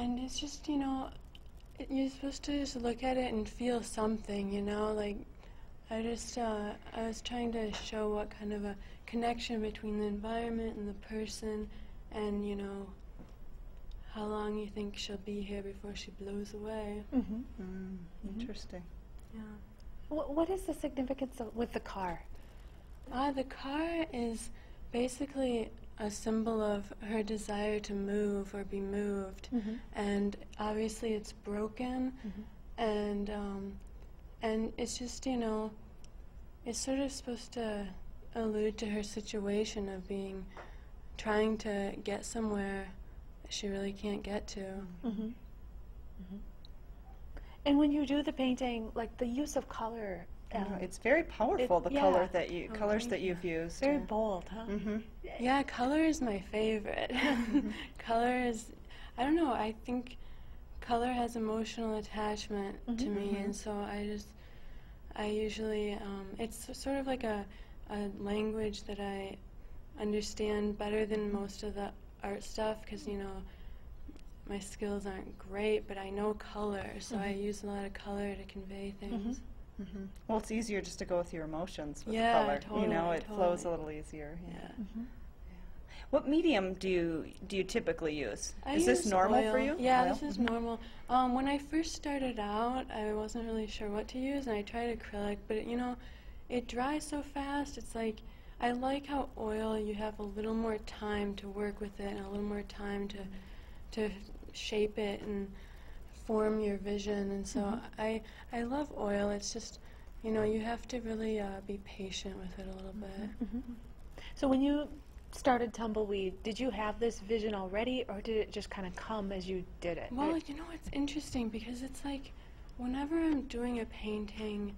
And it's just, you're supposed to just look at it and feel something, like I was trying to show what kind of a connection between the environment and the person, and, how long you think she'll be here before she blows away. Interesting. Yeah. What is the significance with the car? The car is basically a symbol of her desire to move or be moved, and obviously it's broken, and it's just, it's sort of supposed to allude to her situation of trying to get somewhere she really can't get to. And when you do the painting, like the use of color, it's very powerful. The colors that you've used. Very bold, huh? Yeah, color is my favorite. Color is, I don't know, I think color has emotional attachment to me, and so I usually, it's sort of like a language that I understand better than most of the art stuff, because, my skills aren't great, but I know color, so I use a lot of color to convey things. Well, it's easier just to go with your emotions with Yeah, color. totally, It flows a little easier. Yeah. What medium do you typically use? Is this normal oil. for you? Yeah, this is normal. When I first started out, I wasn't really sure what to use, and I tried acrylic, but it dries so fast. It's like, I like how oil, you have a little more time to work with it, and a little more time to shape it and form your vision, and so I love oil. It's just, you have to really be patient with it a little bit. So when you started Tumbleweed, did you have this vision already, or did it just kind of come as you did it? Well, it's interesting, because it's like, whenever I'm doing a painting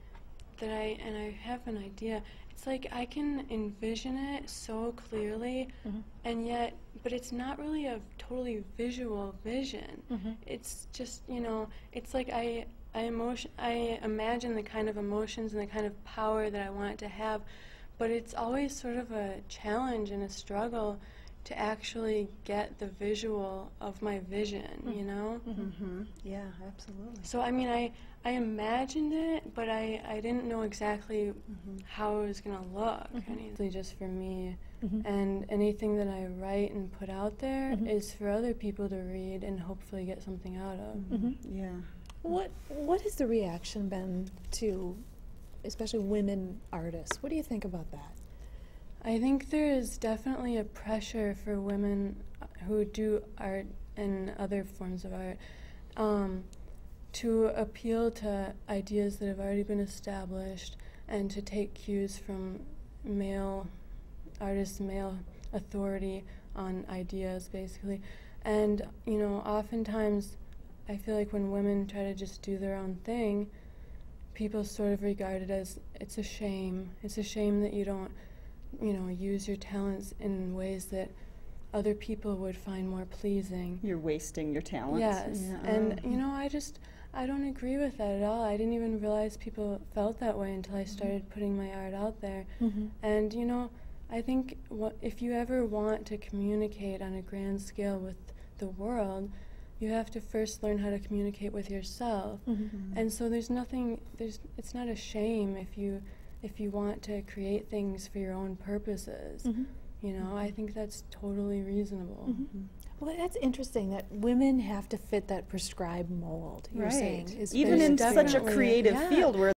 and I have an idea, it's like I can envision it so clearly, and yet, but it's not really a totally visual vision. It's just, it's like I imagine the kind of emotions and the kind of power that I want it to have, but it's always sort of a challenge and a struggle to actually get the visual of my vision, Yeah, absolutely. So, I mean, I imagined it, but I didn't know exactly how it was going to look. It's just for me. And anything that I write and put out there is for other people to read and hopefully get something out of. Yeah. What has the reaction been to, especially women artists? What do you think about that? I think there is definitely a pressure for women who do art and other forms of art to appeal to ideas that have already been established and to take cues from male artists, male authority on ideas, basically. And, oftentimes I feel like when women try to just do their own thing, people sort of regard it as, it's a shame. It's a shame that you don't, use your talents in ways that other people would find more pleasing. You're wasting your talents. Yes, Yeah. and I don't agree with that at all. I didn't even realize people felt that way until I started putting my art out there. And I think if you ever want to communicate on a grand scale with the world, you have to first learn how to communicate with yourself. And so it's not a shame if you want to create things for your own purposes. I think that's totally reasonable. Well, that's interesting that women have to fit that prescribed mold. You're saying is even in such a definitely, creative yeah. field where